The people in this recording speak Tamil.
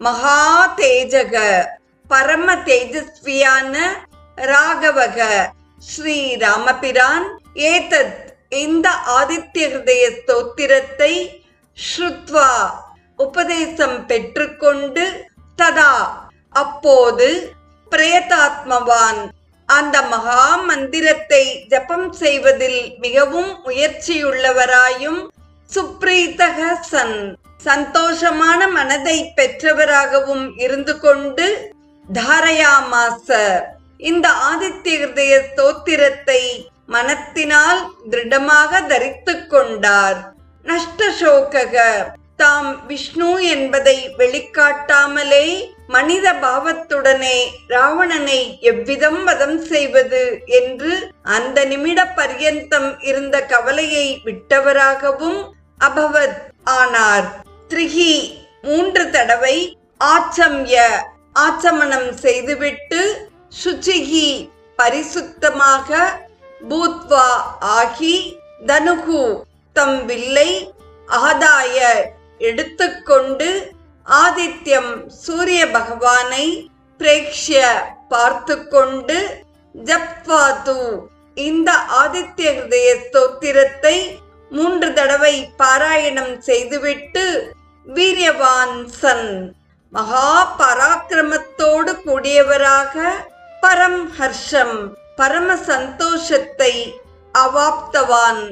மகா தேஜக பரம தேஜஸ்வியான ராகவக ஸ்ரீ ராமபிரான் ஏதத் இந்த ஆதித்ய ஹிருதய ஸ்தோத்திரத்தை ஸ்ருத்வா உபதேசம் பெற்றுக்கொண்டு ததா அப்போது பிரயதாத்மவான் அந்த மகா மந்திரத்தை ஜபம் செய்வதில் மிகவும் முயற்சியுள்ளவராயும் சுப்ரீதக சன் சந்தோஷமான மனதை பெற்றவராகவும் இருந்து கொண்டு தாரயாமாச இந்த ஆதித்ய ஹிருதய ஸ்தோத்திரத்தை மனத்தினால் திருடமாக தரித்து கொண்டார். நஷ்டசோகக தாம் விஷ்ணு என்பதை வெளிக்காட்டாமலே மனித பாவத்துடனே ராவணனை எவ்விதம் வதம் செய்வது என்று அந்த நிமிட பர்யந்தம் இருந்த கவலையை விட்டவராகவும் அபவத் ஆனார். த்ரிஹி 3 தடவை ஆச்சம்ய ஆச்சமனம் செய்துவிட்டு சுச்சிகி பரிசுத்தமாக பூத்வா ஆகி தனுகு தம் வில்லை ஆதாய எடுத்துக்கொண்டு ஆதித்யம் சூரிய பகவானை பிரேக்ஷ்ய பார்த்து கொண்டு ஜப்வாது இந்த ஆதித்ய ஹிருதய ஸ்தோத்திரத்தை 3 தடவை பாராயணம் செய்துவிட்டு வீரியவான் சன் மகா பராக்கிரமத்தோடு கூடியவராக பரம் ஹர்ஷம் பரம சந்தோஷத்தை அவாப்தவான்